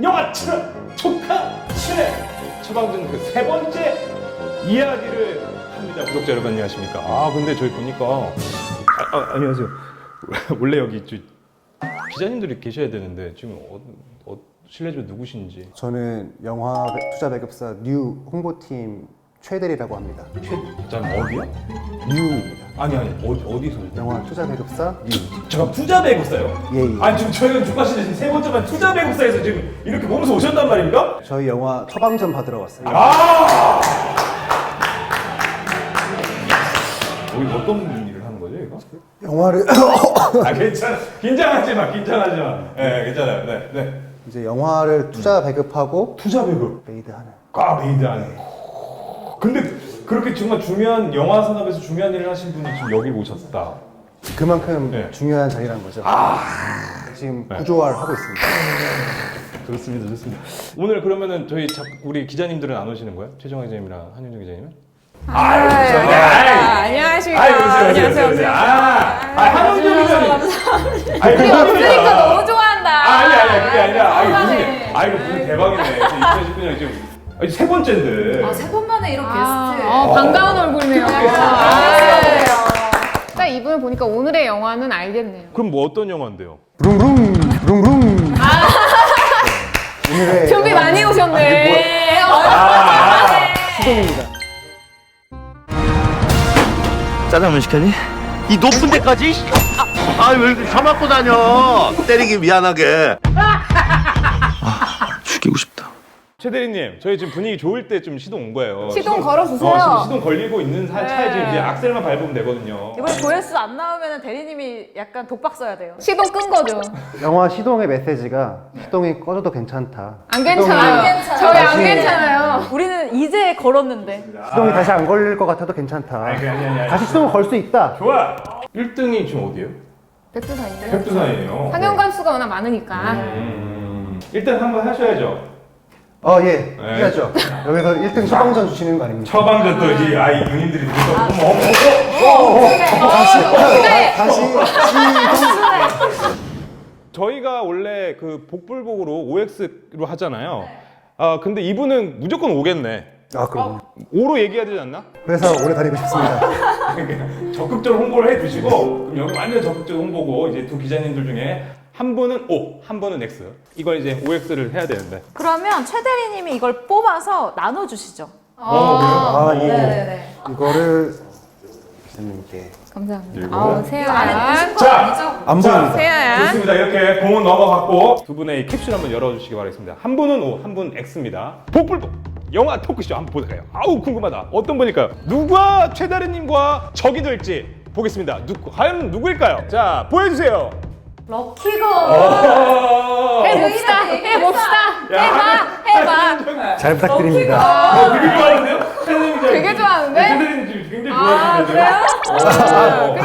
영화 출연 조카 출연 처방전 그 세 번째 이야기를 합니다. 구독자 여러분 안녕하십니까? 아 근데 저희 보니까 안녕하세요. 원래 여기 기자님들이 계셔야 되는데 지금 실례지만 누구신지. 저는 영화 투자 배급사 뉴 홍보팀 최대리라고 합니다. 최자는 어디요? 뉴입니다. 아니 어디서? 영화 투자 배급사 뉴. 잠깐 투자 배급사요? 예, 예. 아니 지금 저희가 주가시는 지금 세 번째만 투자 배급사에서 지금 이렇게 몸소 오셨단 말입니까? 저희 영화 처방전 받으러 왔어요. 아! 여기 어떤 일을 하는 거죠, 이거? 영화를 아 괜찮아. 긴장하지 마. 네, 괜찮아요. 네. 이제 영화를 투자 배급하고 투자 배급. 메이드하는. 메이드하네. 근데 그렇게 정말 중요한 영화 산업에서 중요한 일을 하신 분이 지금 여기 오셨다. 그만큼 네. 중요한 자리라는 거죠. 지금 네. 구조화를 하고 있습니다. 좋습니다. 오늘 그러면은 우리 기자님들은 안 오시는 거예요? 최정화 기자님이랑 한윤정 기자님은? 안녕하십니까. 안녕하세요. 한윤정 기자님. 우리 없으니까 너무 좋아한다. 아니 그게 아니라. 이거 무슨 대박이네. 2019년 지금 세 번째인데. 세 번 만에 이런 게스트. 반가운 얼굴이네요. 네. 딱 이분을 보니까 오늘의 영화는 알겠네요. 그럼 뭐 어떤 영화인데요? 룽룽. 오늘의 준비 많이 오셨네. 시동입니다. 짜장면 시켰니? 이 높은 데까지? 왜 이렇게 처맞고 다녀? 때리기 미안하게. 죽이고 싶다. 최 대리님, 저희 지금 분위기 좋을 때 좀 시동 온 거예요. 시동 걸어주세요. 지금 시동 걸리고 있는 차에 지금 이제 악셀만 밟으면 되거든요. 이번에 조회수 안 나오면 대리님이 약간 독박 써야 돼요. 시동 끈 거죠? 영화 시동의 메시지가 시동이 꺼져도 괜찮다. 안 괜찮아요. 저희 안 괜찮아요. 우리는 이제 걸었는데. 시동이 다시 안 걸릴 것 같아도 괜찮다. 아니. 다시 시동을 걸 수 있다. 좋아. 1등이 지금 어디예요? 백두산이요. 백두산이에요. 상영관 수가 워낙 많으니까. 일단 한번 하셔야죠. 예. 해야죠. 여기서 1등 처방전 주시는 거 아닙니까? 처방전 또 이제 이 누님들이 다시 저희가 원래 그 복불복으로 OX로 하잖아요. 근데 이분은 무조건 오겠네. 그럼. 5로 얘기해야 되지 않나? 그래서 오래 다니고 싶습니다. 적극적으로 홍보를 해주시고 그럼 여기 완전 적극적 홍보고 이제 두 기자님들 중에 한 분은 O, 한 분은 X. 이걸 이제 OX를 해야 되는데. 그러면 최 대리님이 이걸 뽑아서 나눠주시죠. 그래요? 예. 네네네. 이거를 기자님께 감사합니다. 이거 새하얀. 안에 넣으신 거 자, 아니죠? 안 보입니다. 새하얀. 좋습니다. 이렇게 공은 넘어갔고 두 분의 이 캡슐 한번 열어주시기 바라겠습니다. 한 분은 O, 한 분은 X입니다. 복불복 영화 토크쇼 한번 보세요. 아우 궁금하다. 어떤 분일까요? 누가 최다리님과 적이 될지 보겠습니다. 과연 누구일까요? 자 보여주세요. 럭키거. 해봅시다. 해봐. 잘 부탁드립니다. 되게 좋아하는데요? 최다리님 되게 좋아하는데? 최다리님 지금 굉장히 좋아하시는데요?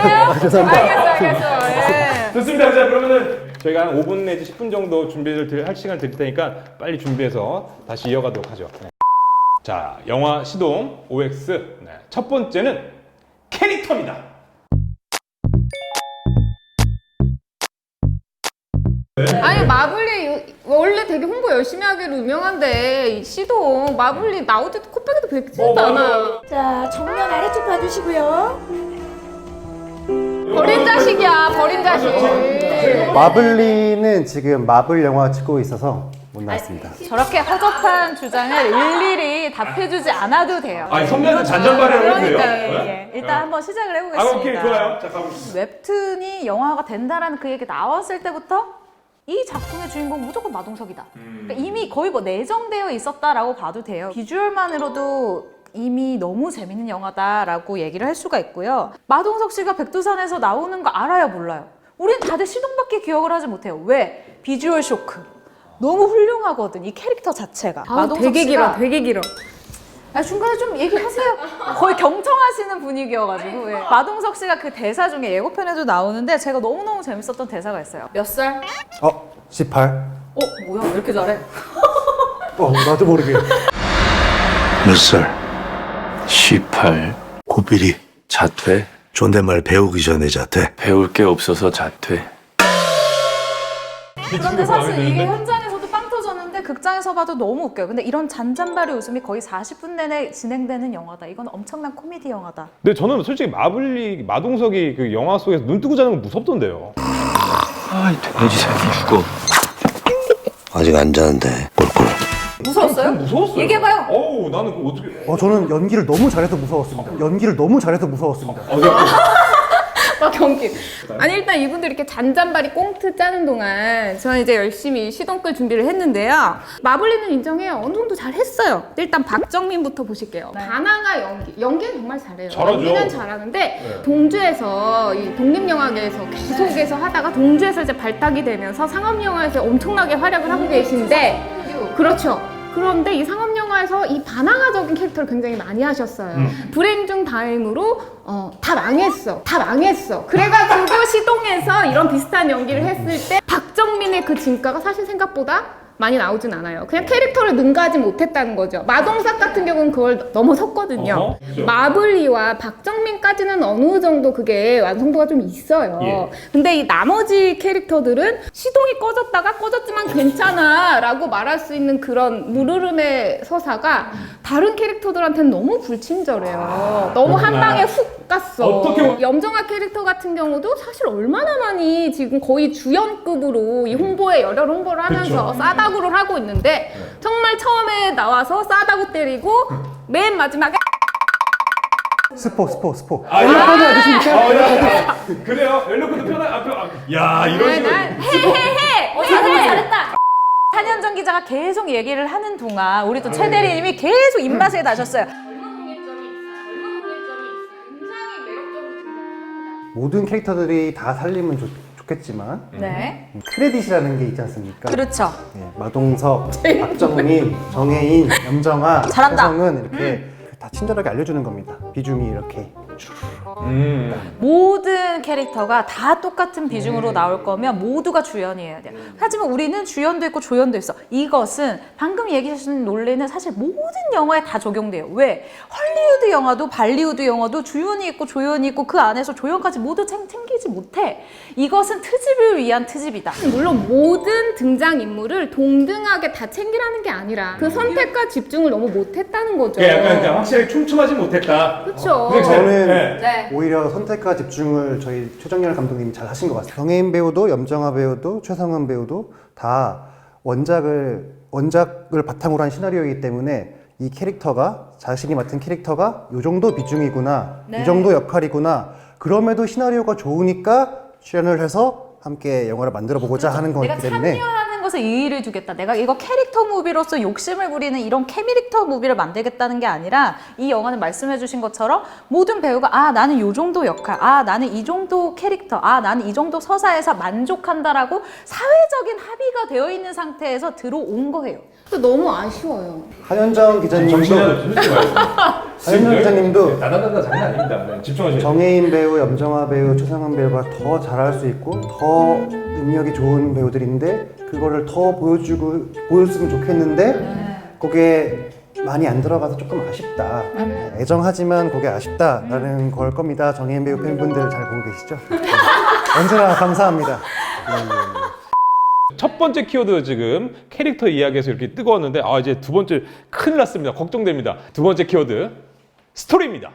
그래요? 죄송합니다. 알겠어. 예. 좋습니다. 자 그러면은 저희가 한 5분 내지 10분 정도 준비를 할 시간을 드릴 테니까 빨리 준비해서 다시 이어가도록 하죠. 네. 자 영화 시동 OX 네. 첫 번째는 캐릭터입니다. 아니 마블리 원래 되게 홍보 열심히 하기로 유명한데 이 시동 마블리 나올 때 코빼기도 뵙지도 않아요. 자, 정면 아래쪽 봐주시고요. 버린 자식이야, 버린 자식. 마블리는 지금 마블 영화 찍고 있어서 못 나왔습니다. 저렇게 허접한 주장을 일일이 답해주지 않아도 돼요. 아니 선배한테 잔잔바리를 해도 돼요? 예. 일단 한번 시작을 해보겠습니다. 오케이 좋아요. 자 가보겠습니다. 웹툰이 영화가 된다라는 그 얘기 나왔을 때부터 이 작품의 주인공 무조건 마동석이다. 그러니까 이미 거의 뭐 내정되어 있었다라고 봐도 돼요. 비주얼만으로도 이미 너무 재밌는 영화다라고 얘기를 할 수가 있고요. 마동석 씨가 백두산에서 나오는 거 알아요, 몰라요? 우린 다들 시동밖에 기억을 하지 못해요. 왜? 비주얼 쇼크. 너무 훌륭하거든, 이 캐릭터 자체가. 되게 길어. 중간에 좀 얘기하세요. 거의 경청하시는 분위기여가지고. 예. 마동석 씨가 그 대사 중에 예고편에도 나오는데 제가 너무너무 재밌었던 대사가 있어요. 몇 살? 18. 뭐야, 왜 이렇게 잘해? 나도 모르게. 몇 살? 18. 고비리. 자퇴. 존댓말 배우기 전에 자퇴. 배울 게 없어서 자퇴. 그런데 사실 이게 현장에서도 빵 터졌는데 극장에서 봐도 너무 웃겨요. 근데 이런 잔잔바리 웃음이 거의 40분 내내 진행되는 영화다. 이건 엄청난 코미디 영화다. 근데 저는 솔직히 마동석이 그 영화 속에서 눈 뜨고 자는 건 무섭던데요. 아이 돼지 새끼 죽어. 아직 안 자는데 꼴꼴. 무서웠어요? 무서웠어요. 얘기해봐요. 어우, 나는 그거 어떻게. 저는 연기를 너무 잘해서 무서웠습니다. 연기를 너무 잘해서 무서웠습니다. 막 경기. 아니 일단 이분들 이렇게 잔잔바리 꽁트 짜는 동안 저는 이제 열심히 시동 끌 준비를 했는데요. 마블리는 인정해요. 어느 정도 잘 했어요. 일단 박정민부터 보실게요. 바나나 연기는 정말 잘해요. 잘하죠. 연기는 잘하는데 동주에서 이 독립영화계에서 계속해서 하다가 동주에서 이제 발탁이 되면서 상업영화에서 엄청나게 활약을 하고 계신데 그렇죠. 그런데 이 상업영화에서 이 반항아적인 캐릭터를 굉장히 많이 하셨어요. 불행 중 다행으로 다 망했어. 그래가지고 시동에서 이런 비슷한 연기를 했을 때 박정민의 그 진가가 사실 생각보다 많이 나오진 않아요. 그냥 캐릭터를 능가하지 못했다는 거죠. 마동석 같은 경우는 그걸 넘어섰거든요. 그렇죠. 마블리와 박정민까지는 어느 정도 그게 완성도가 좀 있어요. 예. 근데 이 나머지 캐릭터들은 시동이 꺼졌다가 꺼졌지만 괜찮아 라고 말할 수 있는 그런 물흐름의 서사가 다른 캐릭터들한테는 너무 불친절해요. 너무 한 그렇구나. 방에 훅 갔어. 어떻게 염정아 캐릭터 같은 경우도 사실 얼마나 많이 지금 거의 주연급으로 이 홍보에 열혈 홍보를 하면서 그쵸. 싸다구를 하고 있는데 정말 처음에 나와서 싸다구 때리고 맨 마지막에 스포. 아, 연락번호 어디십니까? 그래요? 연락처도 야, 이런 식으로. 잘했다. 한현정 기자가 계속 얘기를 하는 동안 우리 또 최 대리님이 계속 입맛에 나셨어요. 모든 캐릭터들이 다 살리면 좋겠지만 네. 크레딧이라는 게 있지 않습니까? 그렇죠. 마동석, 박정민, 정혜인, 염정아, 잘한다. 혜성은 이렇게 다 친절하게 알려주는 겁니다. 비중이 이렇게. 모든 캐릭터가 다 똑같은 비중으로 나올 거면 모두가 주연이어야 돼요. 하지만 우리는 주연도 있고 조연도 있어. 이것은 방금 얘기하신 논리는 사실 모든 영화에 다 적용돼요. 왜? 헐리우드 영화도 발리우드 영화도 주연이 있고 조연이 있고 그 안에서 조연까지 모두 챙기지 못해. 이것은 트집을 위한 트집이다. 물론 모든 등장인물을 동등하게 다 챙기라는 게 아니라 그 선택과 집중을 너무 못했다는 거죠. 약간 확실히 촘촘하지 못했다. 그렇죠. 저는 네. 오히려 선택과 집중을 저희 최정열 감독님이 잘 하신 것 같아요. 정혜인 배우도 염정아 배우도 최성은 배우도 다 원작을 바탕으로 한 시나리오이기 때문에 이 캐릭터가 자신이 맡은 캐릭터가 이 정도 비중이구나, 네. 이 정도 역할이구나. 그럼에도 시나리오가 좋으니까 출연을 해서 함께 영화를 만들어 보고자 하는 거기 내가 때문에 참여하는 것에 의의를 두겠다. 내가 이거 캐릭터 무비로서 욕심을 부리는 이런 캐릭터 무비를 만들겠다는 게 아니라 이 영화는 말씀해 주신 것처럼 모든 배우가 아 나는 요 정도 역할, 아 나는 이 정도 캐릭터, 아 나는 이 정도 서사에서 만족한다라고 사회적인 합의가 되어 있는 상태에서 들어온 거예요. 근데 너무 아쉬워요. 한현정 기자님도 한현정 기자님도 나다다다 장난 아닙니다. 네, 집중하셔야 돼요. 정혜인 배우, 염정아 배우, 최성은 배우가 더 잘할 수 있고 더 능력이 좋은 배우들인데 그거를 더 보였으면 좋겠는데 그게 많이 안 들어가서 조금 아쉽다. 애정하지만 그게 아쉽다라는 걸 겁니다. 정혜인 배우 팬분들 잘 보고 계시죠? 언제나 감사합니다. 첫 번째 키워드 지금 캐릭터 이야기에서 이렇게 뜨거웠는데 이제 두 번째 큰일 났습니다. 걱정됩니다. 두 번째 키워드 스토리입니다.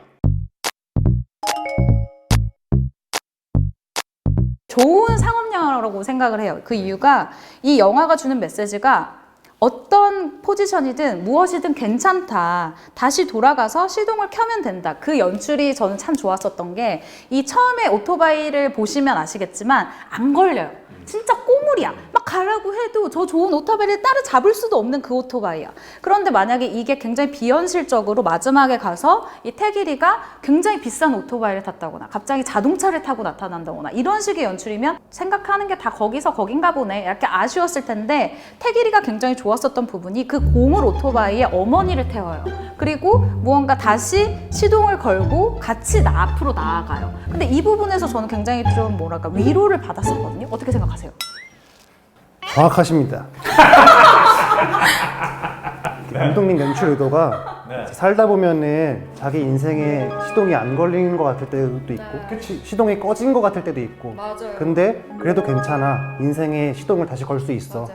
좋은 상업영화라고 생각을 해요. 그 이유가 이 영화가 주는 메시지가 어떤 포지션이든 무엇이든 괜찮다. 다시 돌아가서 시동을 켜면 된다. 그 연출이 저는 참 좋았었던 게 이 처음에 오토바이를 보시면 아시겠지만 안 걸려요. 진짜 꼬물이야. 막 가라고 해도 저 좋은 오토바이를 따라잡을 수도 없는 그 오토바이야. 그런데 만약에 이게 굉장히 비현실적으로 마지막에 가서 이 태길이가 굉장히 비싼 오토바이를 탔다거나 갑자기 자동차를 타고 나타난다거나 이런 식의 연출이면 생각하는 게 다 거기서 거긴가 보네 이렇게 아쉬웠을 텐데 태길이가 굉장히 좋았었던 부분이 그 고물 오토바이에 어머니를 태워요. 그리고 무언가 다시 시동을 걸고 같이 앞으로 나아가요. 근데 이 부분에서 저는 굉장히 좀 뭐랄까 위로를 받았었거든요. 어떻게 생각하세요? 정확하십니다. 감독님 연출 의도가 살다 보면은 자기 인생에 시동이 안 걸리는 것 같을 때도 있고 시동이 꺼진 것 같을 때도 있고 맞아요. 근데 그래도 괜찮아. 인생에 시동을 다시 걸 수 있어.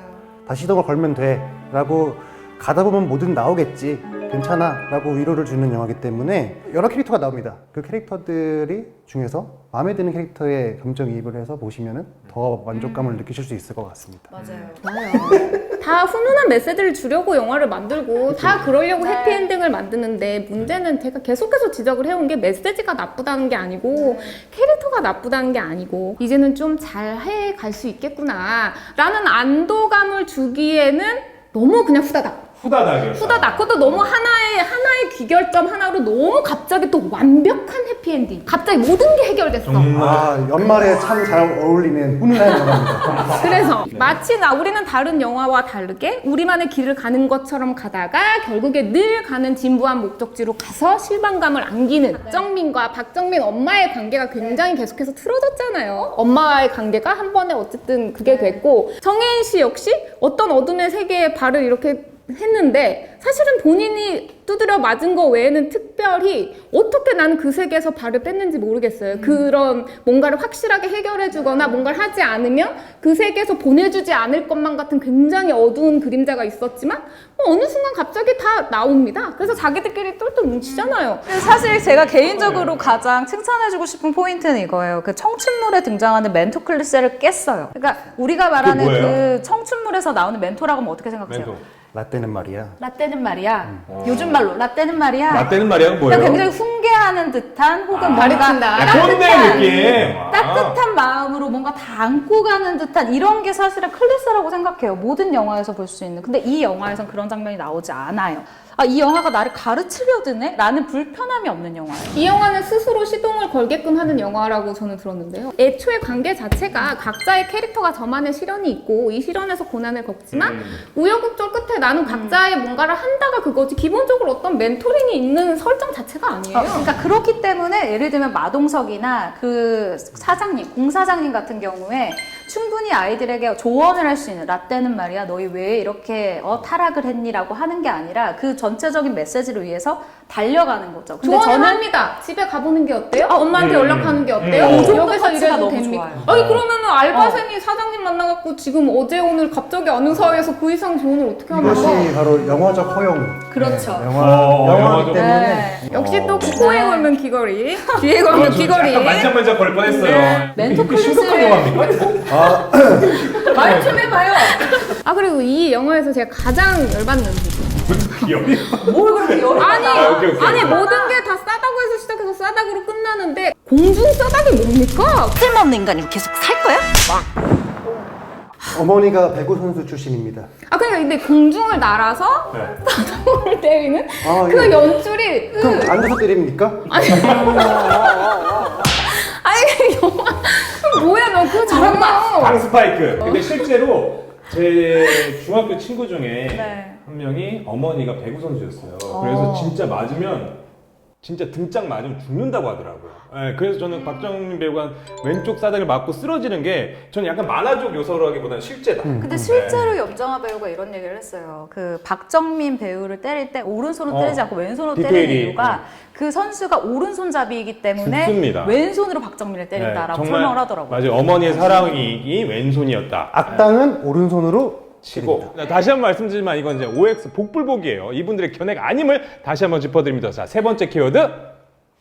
다시 시동을 걸면 돼 라고 가다 보면 뭐든 나오겠지 괜찮아 라고 위로를 주는 영화이기 때문에 여러 캐릭터가 나옵니다. 그 캐릭터들이 중에서 마음에 드는 캐릭터에 감정이입을 해서 보시면 더 만족감을 느끼실 수 있을 것 같습니다. 맞아요. 다 훈훈한 메시지를 주려고 영화를 만들고 다 그러려고 네. 해피엔딩을 만드는데 문제는 제가 계속해서 지적을 해온 게 메시지가 나쁘다는 게 아니고 캐릭터가 나쁘다는 게 아니고 이제는 좀 잘 해갈 수 있겠구나 라는 안도감을 주기에는 너무 그냥 후다닥이요. 후다닥. 그것도 너무 하나의 귀결점 하나로 너무 갑자기 또 완벽한 해피엔딩. 갑자기 모든 게 해결됐어. 아 연말에 참 잘 어울리는 훈훈한 영화입니다. 그래서 마치 우리는 다른 영화와 다르게 우리만의 길을 가는 것처럼 가다가 결국에 늘 가는 진부한 목적지로 가서 실망감을 안기는 박정민과 박정민 엄마의 관계가 굉장히 계속해서 틀어졌잖아요. 엄마와의 관계가 한 번에 어쨌든 그게 됐고 정혜인 씨 역시 어떤 어둠의 세계에 발을 이렇게 했는데 사실은 본인이 두드려 맞은 거 외에는 특별히 어떻게 나는 그 세계에서 발을 뺐는지 모르겠어요. 그런 뭔가를 확실하게 해결해 주거나 뭔가를 하지 않으면 그 세계에서 보내주지 않을 것만 같은 굉장히 어두운 그림자가 있었지만 어느 순간 갑자기 다 나옵니다. 그래서 자기들끼리 똘똘 뭉치잖아요. 근데 사실 제가 개인적으로 가장 칭찬해주고 싶은 포인트는 이거예요. 그 청춘물에 등장하는 멘토 클리셰를 깼어요. 그러니까 우리가 말하는 뭐예요? 그 청춘물에서 나오는 멘토라고 하면 어떻게 생각하세요? 멘토. 라떼는 말이야. 라떼는 말이야. 요즘 말로 라떼는 말이야. 라떼는 말이야 뭐예요? 그냥 굉장히 훈계하는 듯한 혹은 뭔가 가르친다. 꼰대 느낌. 따뜻한 마음으로 뭔가 다 안고 가는 듯한 이런 게 사실은 클래스라고 생각해요. 모든 영화에서 볼 수 있는. 근데 이 영화에선 그런 장면이 나오지 않아요. 아, 이 영화가 나를 가르치려 드네? 라는 불편함이 없는 영화예요. 이 영화는 스스로 시동을 걸게끔 하는 영화라고 저는 들었는데요. 애초에 관계 자체가 각자의 캐릭터가 저만의 시련이 있고 이 시련에서 고난을 겪지만 우여곡절 끝에 나는 각자의 뭔가를 한다가 그거지 기본적으로 어떤 멘토링이 있는 설정 자체가 아니에요. 그러니까 그렇기 때문에 예를 들면 마동석이나 그 사장님, 공사장님 같은 경우에 충분히 아이들에게 조언을 할 수 있는 라떼는 말이야 너희 왜 이렇게 타락을 했니라고 하는 게 아니라 그 전체적인 메시지를 위해서 달려가는 거죠. 근데 조언을 저는 합니다. 집에 가보는 게 어때요? 엄마한테 연락하는 게 어때요? 그 여기서 가치가 일해도 너무 됩니까? 좋아요. 아니 그러면은 알바생이 사장님 만나갖고 지금 어제 오늘 갑자기 어느 사회에서 그 이상 조언을 어떻게 하는 이것이 거야? 바로 영화적 허용. 그렇죠. 영화이기 영화적 때문에 네. 역시 또 코에 걸면 귀걸이, 뒤에 걸면 귀걸이. 약간 만짝만짝 걸 뻔했어요. 멘토 이렇게 심각한 클래스를- 영화입니까? 말 좀 해봐요. 아 그리고 이 영화에서 제가 가장 열받는 부분. 기억이? 뭘 그렇게 열이 아니, 오케이. 아니 모든 게 다 싸다고 해서 시작해서 싸다구로 끝나는데 공중 싸다기 뭡니까? 쓸모없는 인간이 계속 살 거야? 어머니가 배구 선수 출신입니다. 아 그러니까 근데 공중을 날아서 네. 싸다구를 때리는 아, 그 예. 연출이 그럼 앉아서 때립니까? 아니 그 영화 뭐야 너 그거 잘한다. 방스파이크. 근데 실제로 제 중학교 친구 중에 네. 한 명이 어머니가 배구 선수였어요. 그래서 진짜 맞으면 진짜 등짝 맞으면 죽는다고 하더라고요. 네, 그래서 저는 박정민 배우가 왼쪽 사닥을 맞고 쓰러지는 게 저는 약간 만화적 요소라기보다는 실제다. 근데 실제로 염정아 배우가 이런 얘기를 했어요. 그 박정민 배우를 때릴 때 오른손으로 때리지 않고 왼손으로 때리는 디테일이, 이유가 그 선수가 오른손잡이이기 때문에 죽습니다. 왼손으로 박정민을 때린다라고 정말 설명을 하더라고요. 맞아요. 어머니의 사랑이 왼손이었다. 악당은 오른손으로 치고 다시 한 번 말씀드리지만 이건 이제 OX 복불복이에요. 이분들의 견해가 아님을 다시 한번 짚어드립니다. 자, 세 번째 키워드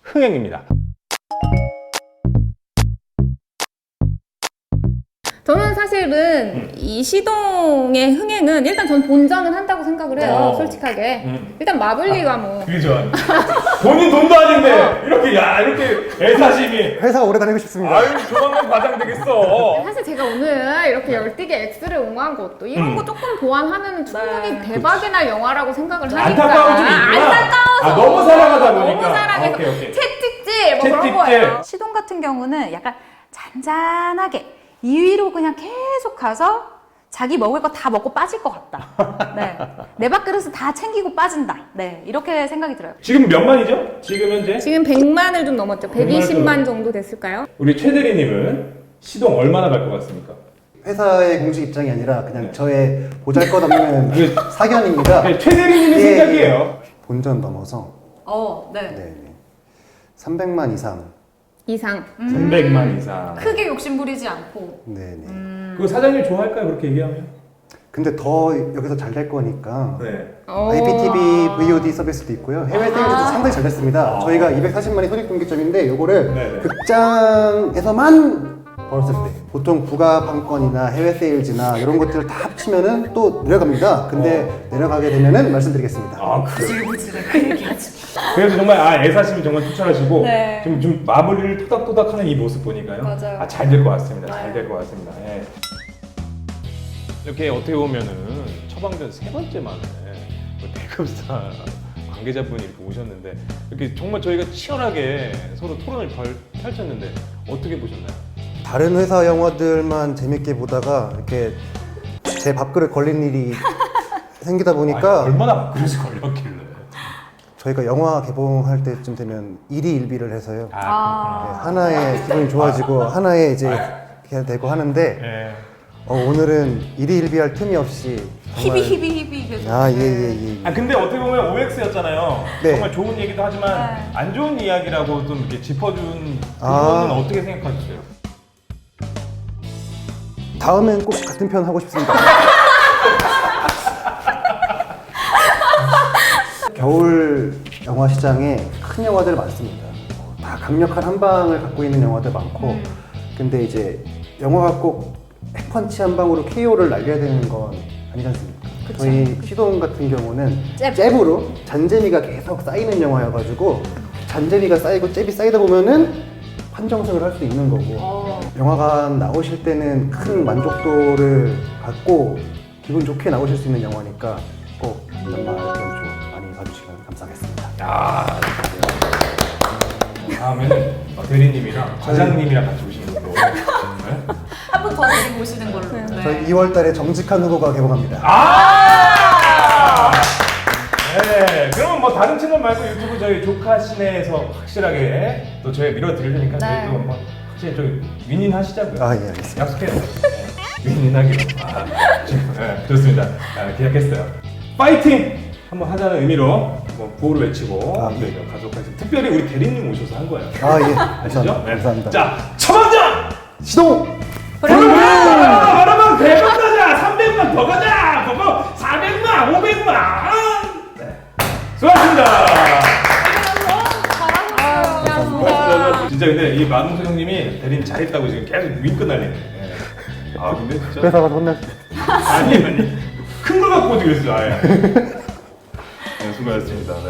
흥행입니다. 저는 사실은 이 시동의 흥행은 일단 전 본전은 한다고 생각을 해요. 솔직하게. 일단 마블리가 뭐 그게 좋아. 본인 돈도 아닌데 이렇게 애사심이. 회사 오래 다니고 싶습니다. 아유 조만간 과장 되겠어. 사실 제가 오늘 이렇게 열띠게 X를 옹호한 것도 이런 거 조금 보완하면 충분히 대박이 날 영화라고 생각을 하니까 안타까운 점이 있구나. 안타까워서 너무 사랑하다 보니까. 너무 사랑해서 오케이. 채찍질 뭐 그런 채찍질. 거예요. 시동 같은 경우는 약간 잔잔하게 2위로 그냥 계속 가서 자기 먹을 거 다 먹고 빠질 것 같다. 네. 내 밥그릇은 다 챙기고 빠진다. 네. 이렇게 생각이 들어요. 지금 몇 만이죠? 지금 현재? 지금 100만을 좀 넘었죠. 120만 정도 됐을까요? 우리 최 대리님은 시동 얼마나 갈 것 같습니까? 회사의 공식 입장이 아니라 그냥 저의 보잘것없는 사견입니다. 네, 최 대리님의 예, 생각이에요. 본전 넘어서 네. 네, 300만 이상. 이상. 300만 이상. 크게 욕심 부리지 않고. 네, 네. 그 사장님 좋아할까요? 그렇게 얘기하면? 근데 더 여기서 잘 될 거니까 네. IPTV VOD 서비스도 있고요. 해외 세일즈도 상당히 잘 됐습니다. 저희가 240만이 손익분기점인데 요거를 네네. 극장에서만 벌었을 때 보통 부가판권이나 해외 세일즈나 이런 것들을 다 합치면은 또 내려갑니다. 근데 내려가게 되면은 말씀드리겠습니다. 아, 그래도 정말 애사심이 정말 투철하시고 네. 좀 마무리를 토닥토닥하는 이 모습 보니까요. 맞아요. 잘 될 것 같습니다. 잘 될 것 같습니다. 예. 이렇게 어떻게 보면은 처방전 세 번째 만에 대급사 관계자분이 이렇게 오셨는데 이렇게 정말 저희가 치열하게 서로 토론을 펼쳤는데 어떻게 보셨나요? 다른 회사 영화들만 재밌게 보다가 이렇게 제 밥그릇 걸린 일이 생기다 보니까 얼마나 그릇이 걸렸길래? 저희가 영화 개봉할 때쯤 되면 일희일비를 해서요. 네, 아, 하나의 기분이 좋아지고 하나의 이제 이렇게 되고 하는데 예. 오늘은 일희일비할 틈이 없이 정말 히비 계속. 예. 아 근데 어떻게 보면 OX였잖아요. 네. 정말 좋은 얘기도 하지만 안 좋은 이야기라고 좀 이렇게 짚어준 아. 부분은 어떻게 생각하셨어요? 다음엔 꼭 같은 편 하고 싶습니다. 겨울 영화 시장에 큰 영화들 많습니다. 다 강력한 한 방을 갖고 있는 영화들 많고, 근데 이제 영화가 꼭 핵펀치 한 방으로 KO를 날려야 되는 건 아니지 않습니까? 저희 시동 같은 경우는 잽으로 잔재미가 계속 쌓이는 영화여가지고 잔재미가 쌓이고 잽이 쌓이다 보면은 판정승을 할 수 있는 거고 영화관 나오실 때는 큰 만족도를 갖고 기분 좋게 나오실 수 있는 영화니까 꼭 연말 연초 많이 봐주시면 감사하겠습니다. 다음에는 대리님이랑 과장님이랑 같이 오시는 걸로. 네? 한 번 더 데리고 오시는 걸로. 네. 저희 2월달에 정직한 후보가 개봉합니다. 네, 그러면 뭐 다른 채널 말고 유튜브 저희 조카 시내에서 확실하게 또 저희 밀어드릴 테니까 네. 저희 또 한번 확실히 저희 윈윈 하시자고요. 아, 예, 알겠습니다. 약속해요. 네. 윈윈 하기로. 지금, 네, 좋습니다. 계약했어요. 파이팅! 한번 하자는 의미로 뭐 구호를 외치고 네. 가족하겠습니다. 특별히 우리 대리님 오셔서 한 거예요. 아, 예. 아시죠? 감사합니다. 감사합니다. 자, 처방전! 시동! 여러분 100만 가자! 300만 더 가자! 그거 400만! 500만! 네. 수고하셨습니다. 잘하셨어요. 진짜 근데 이 마동석 형님이 대리님 잘했다고 지금 계속 윙크 날리네. 네. 아 근데 진짜 회사 가서 혼날 아니 큰 걸 갖고 오지 그랬어 아예. 네, 수고하셨습니다. 네.